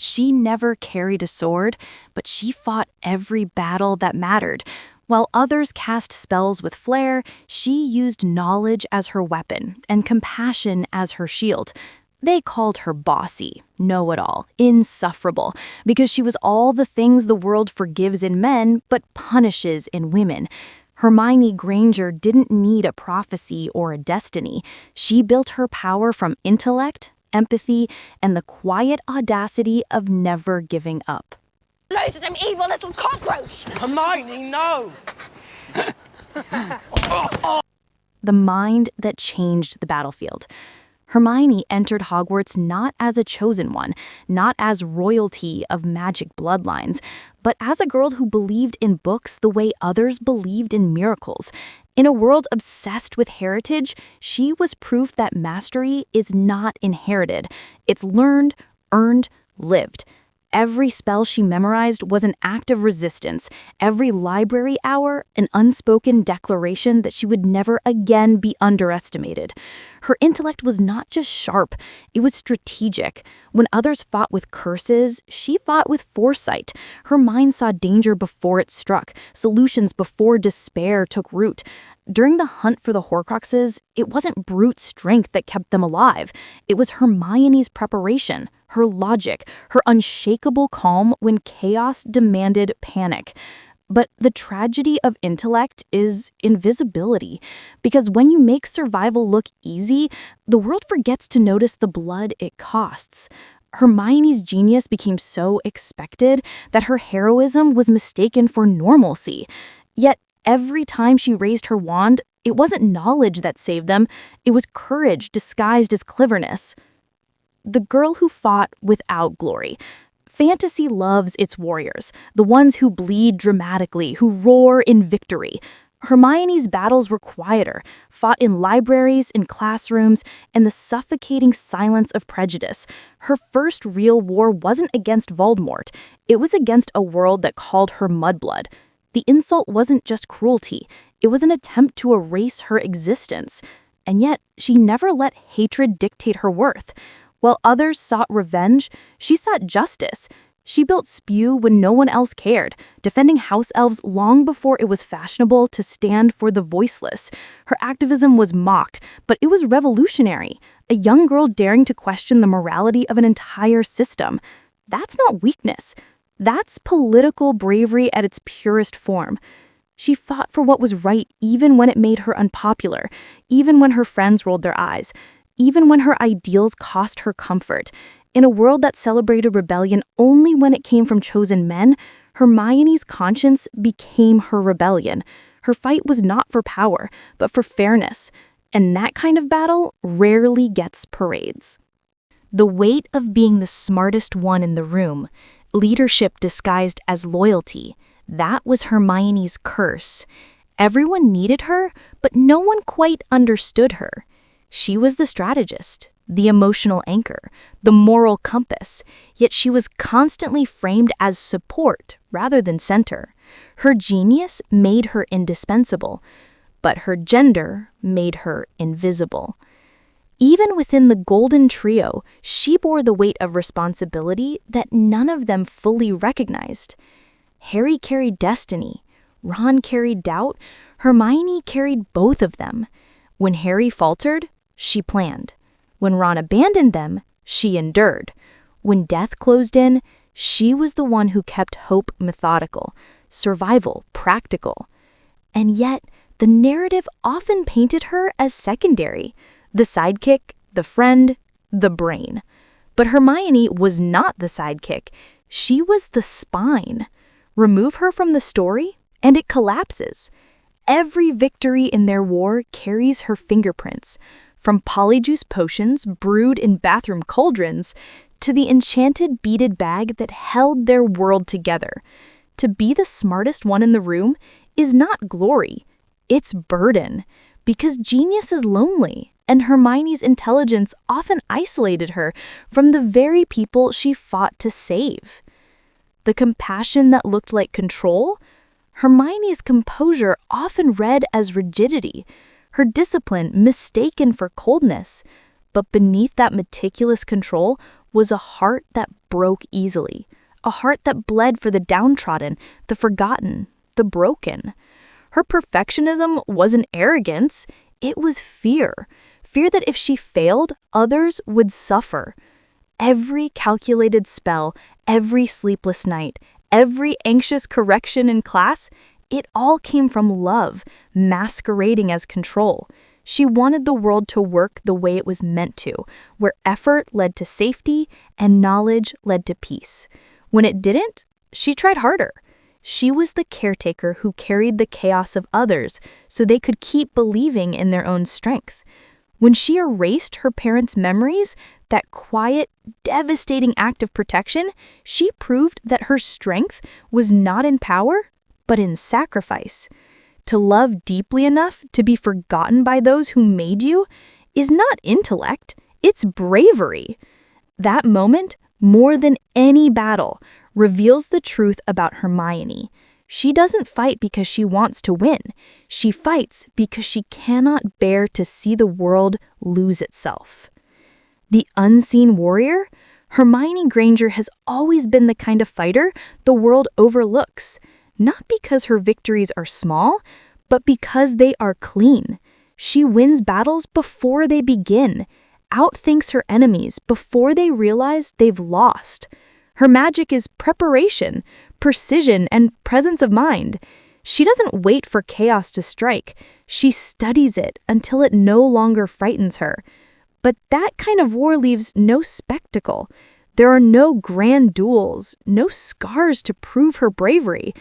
She never carried a sword, but she fought every battle that mattered. While others cast spells with flair, she used knowledge as her weapon and compassion as her shield. They called her bossy, know-it-all, insufferable, because she was all the things the world forgives in men but punishes in women. Hermione Granger didn't need a prophecy or a destiny. She built her power from intellect, empathy, and the quiet audacity of never giving up. Loathsome evil little cockroach! Hermione, no! The mind that changed the battlefield. Hermione entered Hogwarts not as a chosen one, not as royalty of magic bloodlines, but as a girl who believed in books the way others believed in miracles. In a world obsessed with heritage, she was proof that mastery is not inherited. It's learned, earned, lived. Every spell she memorized was an act of resistance. Every library hour, an unspoken declaration that she would never again be underestimated. Her intellect was not just sharp, it was strategic. When others fought with curses, she fought with foresight. Her mind saw danger before it struck, solutions before despair took root. During the hunt for the Horcruxes, it wasn't brute strength that kept them alive. It was Hermione's preparation, her logic, her unshakable calm when chaos demanded panic. But the tragedy of intellect is invisibility, because when you make survival look easy, the world forgets to notice the blood it costs. Hermione's genius became so expected that her heroism was mistaken for normalcy. Yet, every time she raised her wand, it wasn't knowledge that saved them, it was courage disguised as cleverness. The girl who fought without glory. Fantasy loves its warriors, the ones who bleed dramatically, who roar in victory. Hermione's battles were quieter, fought in libraries, in classrooms, and the suffocating silence of prejudice. Her first real war wasn't against Voldemort, it was against a world that called her mudblood. The insult wasn't just cruelty, it was an attempt to erase her existence. And yet, she never let hatred dictate her worth. While others sought revenge, she sought justice. She built Spew when no one else cared, defending house elves long before it was fashionable to stand for the voiceless. Her activism was mocked, but it was revolutionary. A young girl daring to question the morality of an entire system. That's not weakness. That's political bravery at its purest form. She fought for what was right even when it made her unpopular, even when her friends rolled their eyes, even when her ideals cost her comfort. In a world that celebrated rebellion only when it came from chosen men, Hermione's conscience became her rebellion. Her fight was not for power, but for fairness. And that kind of battle rarely gets parades. The weight of being the smartest one in the room, leadership disguised as loyalty, that was Hermione's curse. Everyone needed her, but no one quite understood her. She was the strategist, the emotional anchor, the moral compass, yet she was constantly framed as support rather than center. Her genius made her indispensable, but her gender made her invisible. Even within the Golden Trio, she bore the weight of responsibility that none of them fully recognized. Harry carried destiny, Ron carried doubt, Hermione carried both of them. When Harry faltered, she planned. When Ron abandoned them, she endured. When death closed in, she was the one who kept hope methodical, survival practical. And yet, the narrative often painted her as secondary, the sidekick, the friend, the brain. But Hermione was not the sidekick. She was the spine. Remove her from the story, and it collapses. Every victory in their war carries her fingerprints, from polyjuice potions brewed in bathroom cauldrons to the enchanted beaded bag that held their world together. To be the smartest one in the room is not glory, it's burden, because genius is lonely, and Hermione's intelligence often isolated her from the very people she fought to save. The compassion that looked like control, Hermione's composure often read as rigidity, her discipline mistaken for coldness. But beneath that meticulous control was a heart that broke easily, a heart that bled for the downtrodden, the forgotten, the broken. Her perfectionism wasn't arrogance, it was fear. Fear that if she failed, others would suffer. Every calculated spell, every sleepless night, every anxious correction in class, it all came from love, masquerading as control. She wanted the world to work the way it was meant to, where effort led to safety and knowledge led to peace. When it didn't, she tried harder. She was the caretaker who carried the chaos of others so they could keep believing in their own strength. When she erased her parents' memories, that quiet, devastating act of protection, she proved that her strength was not in power, but in sacrifice. To love deeply enough to be forgotten by those who made you is not intellect, it's bravery. That moment, more than any battle, reveals the truth about Hermione. She doesn't fight because she wants to win. She fights because she cannot bear to see the world lose itself. The unseen warrior, Hermione Granger has always been the kind of fighter the world overlooks, not because her victories are small, but because they are clean. She wins battles before they begin, outthinks her enemies before they realize they've lost. Her magic is preparation, precision, and presence of mind. She doesn't wait for chaos to strike. She studies it until it no longer frightens her. But that kind of war leaves no spectacle. There are no grand duels, no scars to prove her bravery.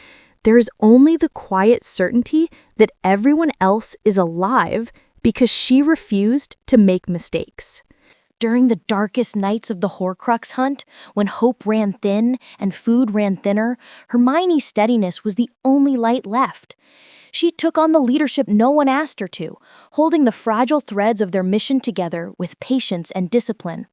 There is only the quiet certainty that everyone else is alive because she refused to make mistakes. During the darkest nights of the Horcrux hunt, when hope ran thin and food ran thinner, Hermione's steadiness was the only light left. She took on the leadership no one asked her to, holding the fragile threads of their mission together with patience and discipline.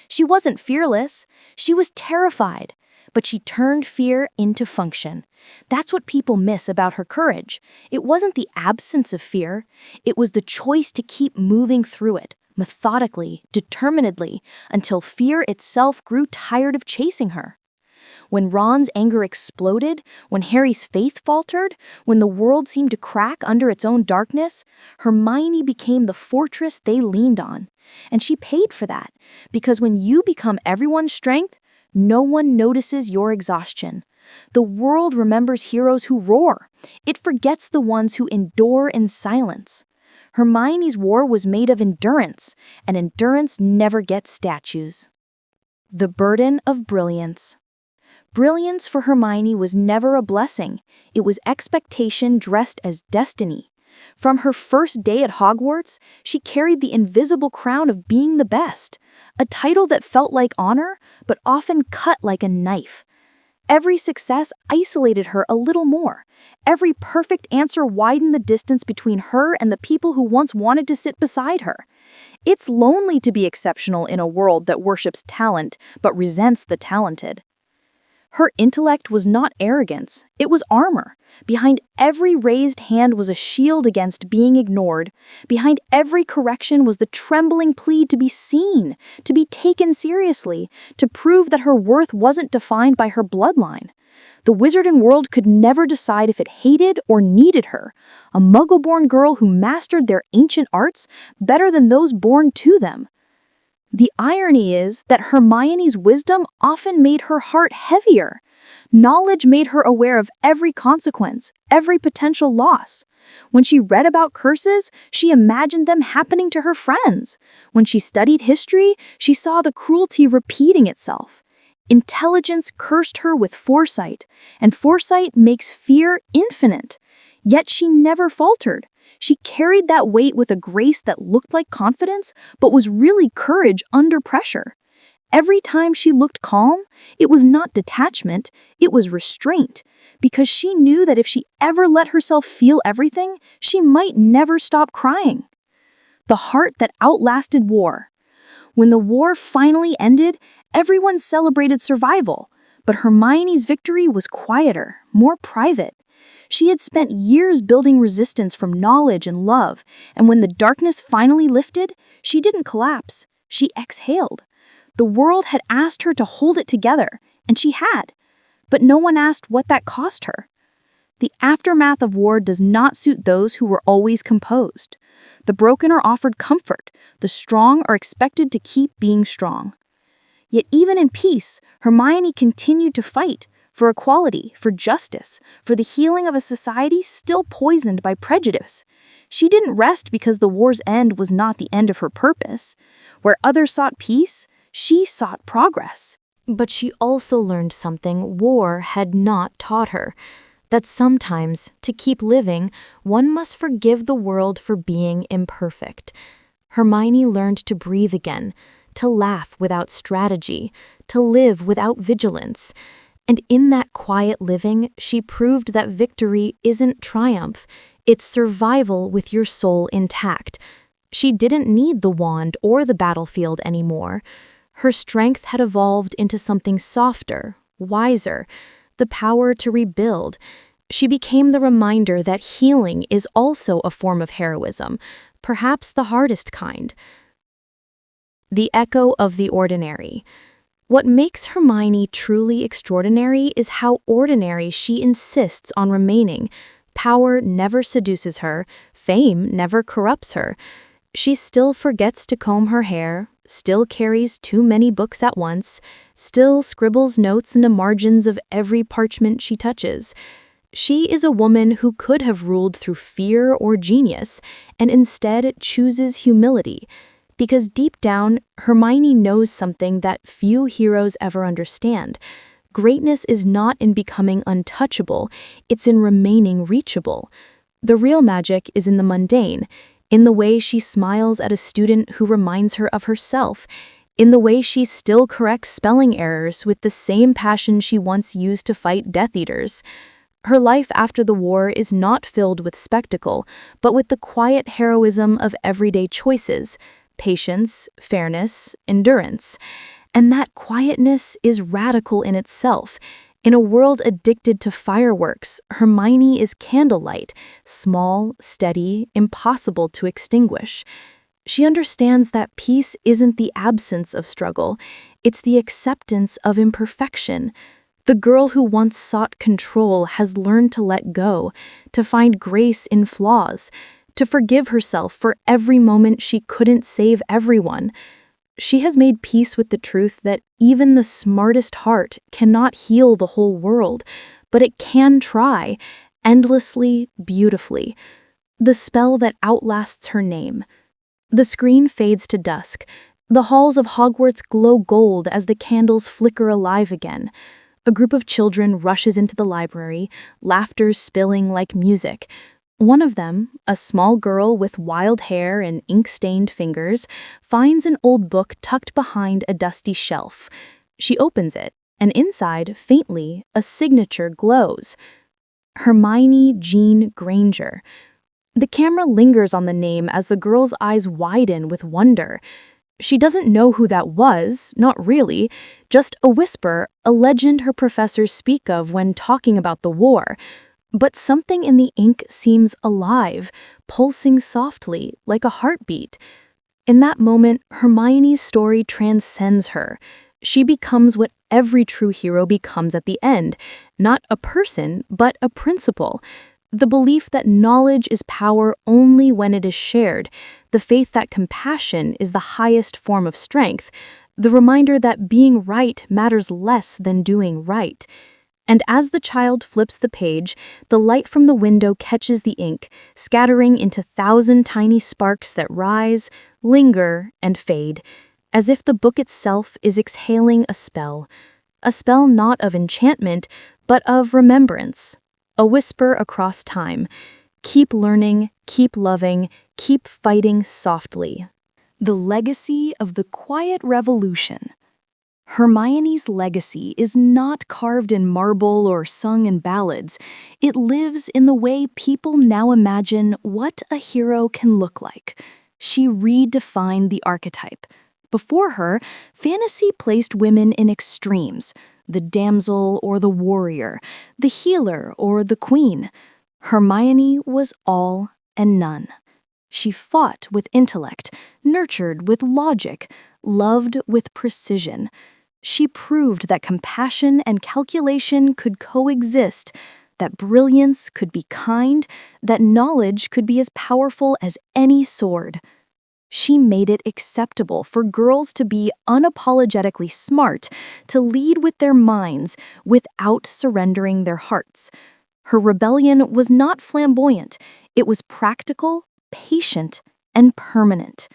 She wasn't fearless, she was terrified, but she turned fear into function. That's what people miss about her courage. It wasn't the absence of fear, it was the choice to keep moving through it, methodically, determinedly, until fear itself grew tired of chasing her. When Ron's anger exploded, when Harry's faith faltered, when the world seemed to crack under its own darkness, Hermione became the fortress they leaned on. And she paid for that, because when you become everyone's strength, no one notices your exhaustion. The world remembers heroes who roar. It forgets the ones who endure in silence. Hermione's war was made of endurance, and endurance never gets statues. The burden of brilliance. Brilliance for Hermione was never a blessing. It was expectation dressed as destiny. From her first day at Hogwarts, she carried the invisible crown of being the best, a title that felt like honor, but often cut like a knife. Every success isolated her a little more. Every perfect answer widened the distance between her and the people who once wanted to sit beside her. It's lonely to be exceptional in a world that worships talent but resents the talented. Her intellect was not arrogance, it was armor. Behind every raised hand was a shield against being ignored. Behind every correction was the trembling plea to be seen, to be taken seriously, to prove that her worth wasn't defined by her bloodline. The wizarding world could never decide if it hated or needed her, a muggle-born girl who mastered their ancient arts better than those born to them. The irony is that Hermione's wisdom often made her heart heavier. Knowledge made her aware of every consequence, every potential loss. When she read about curses, she imagined them happening to her friends. When she studied history, she saw the cruelty repeating itself. Intelligence cursed her with foresight, and foresight makes fear infinite. Yet she never faltered. She carried that weight with a grace that looked like confidence, but was really courage under pressure. Every time she looked calm, it was not detachment, it was restraint, because she knew that if she ever let herself feel everything, she might never stop crying. The heart that outlasted war. When the war finally ended, everyone celebrated survival, but Hermione's victory was quieter, more private. She had spent years building resistance from knowledge and love, and when the darkness finally lifted, she didn't collapse, she exhaled. The world had asked her to hold it together, and she had. But no one asked what that cost her. The aftermath of war does not suit those who were always composed. The broken are offered comfort. The strong are expected to keep being strong. Yet even in peace, Hermione continued to fight for equality, for justice, for the healing of a society still poisoned by prejudice. She didn't rest because the war's end was not the end of her purpose. Where others sought peace, she sought progress. But she also learned something war had not taught her. That sometimes, to keep living, one must forgive the world for being imperfect. Hermione learned to breathe again, to laugh without strategy, to live without vigilance. And in that quiet living, she proved that victory isn't triumph, it's survival with your soul intact. She didn't need the wand or the battlefield anymore. Her strength had evolved into something softer, wiser, the power to rebuild. She became the reminder that healing is also a form of heroism, perhaps the hardest kind. The echo of the ordinary. What makes Hermione truly extraordinary is how ordinary she insists on remaining. Power never seduces her, fame never corrupts her. She still forgets to comb her hair, still carries too many books at once, still scribbles notes in the margins of every parchment she touches. She is a woman who could have ruled through fear or genius, and instead chooses humility. Because deep down, Hermione knows something that few heroes ever understand. Greatness is not in becoming untouchable, it's in remaining reachable. The real magic is in the mundane, in the way she smiles at a student who reminds her of herself, in the way she still corrects spelling errors with the same passion she once used to fight Death Eaters. Her life after the war is not filled with spectacle, but with the quiet heroism of everyday choices. Patience, fairness, endurance. And that quietness is radical in itself. In a world addicted to fireworks, Hermione is candlelight, small, steady, impossible to extinguish. She understands that peace isn't the absence of struggle, it's the acceptance of imperfection. The girl who once sought control has learned to let go, to find grace in flaws, to forgive herself for every moment she couldn't save everyone. She has made peace with the truth that even the smartest heart cannot heal the whole world, but it can try, endlessly, beautifully. The spell that outlasts her name. The screen fades to dusk. The halls of Hogwarts glow gold as the candles flicker alive again. A group of children rushes into the library, laughter spilling like music. One of them, a small girl with wild hair and ink-stained fingers, finds an old book tucked behind a dusty shelf. She opens it, and inside, faintly, a signature glows. Hermione Jean Granger. The camera lingers on the name as the girl's eyes widen with wonder. She doesn't know who that was, not really, just a whisper, a legend her professors speak of when talking about the war. But something in the ink seems alive, pulsing softly, like a heartbeat. In that moment, Hermione's story transcends her. She becomes what every true hero becomes at the end, not a person, but a principle. The belief that knowledge is power only when it is shared, the faith that compassion is the highest form of strength, the reminder that being right matters less than doing right. And as the child flips the page, the light from the window catches the ink, scattering into 1,000 tiny sparks that rise, linger, and fade, as if the book itself is exhaling a spell not of enchantment, but of remembrance, a whisper across time. Keep learning, keep loving, keep fighting softly. The legacy of the quiet revolution. Hermione's legacy is not carved in marble or sung in ballads. It lives in the way people now imagine what a hero can look like. She redefined the archetype. Before her, fantasy placed women in extremes, the damsel or the warrior, the healer or the queen. Hermione was all and none. She fought with intellect, nurtured with logic, loved with precision. She proved that compassion and calculation could coexist, that brilliance could be kind, that knowledge could be as powerful as any sword. She made it acceptable for girls to be unapologetically smart, to lead with their minds without surrendering their hearts. Her rebellion was not flamboyant, it was practical, patient, and permanent.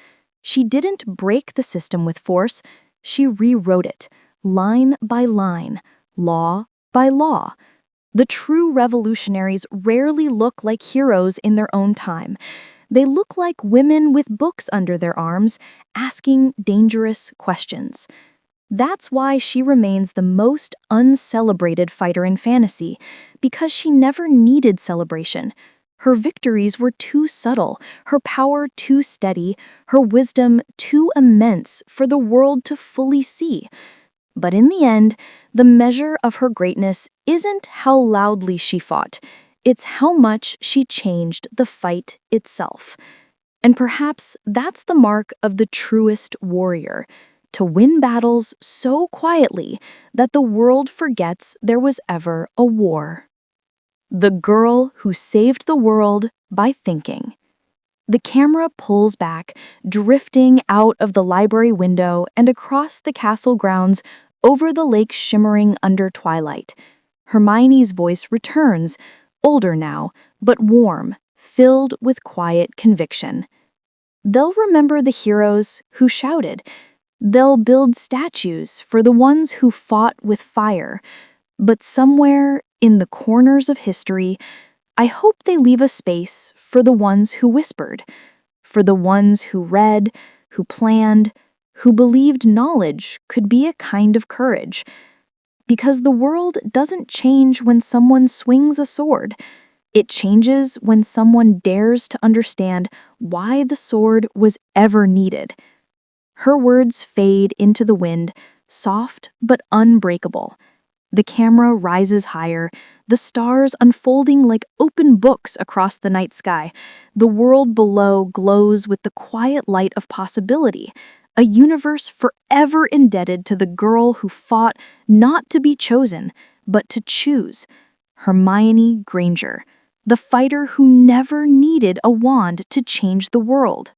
She didn't break the system with force, she rewrote it, line by line, law by law. The true revolutionaries rarely look like heroes in their own time. They look like women with books under their arms, asking dangerous questions. That's why she remains the most uncelebrated fighter in fantasy, because she never needed celebration. Her victories were too subtle, her power too steady, her wisdom too immense for the world to fully see. But in the end, the measure of her greatness isn't how loudly she fought, it's how much she changed the fight itself. And perhaps that's the mark of the truest warrior, to win battles so quietly that the world forgets there was ever a war. The girl who saved the world by thinking. The camera pulls back, drifting out of the library window and across the castle grounds over the lake shimmering under twilight. Hermione's voice returns, older now, but warm, filled with quiet conviction. They'll remember the heroes who shouted. They'll build statues for the ones who fought with fire. But somewhere in the corners of history, I hope they leave a space for the ones who whispered, for the ones who read, who planned, who believed knowledge could be a kind of courage. Because the world doesn't change when someone swings a sword. It changes when someone dares to understand why the sword was ever needed. Her words fade into the wind, soft but unbreakable. The camera rises higher, the stars unfolding like open books across the night sky. The world below glows with the quiet light of possibility, a universe forever indebted to the girl who fought not to be chosen, but to choose. Hermione Granger, the fighter who never needed a wand to change the world.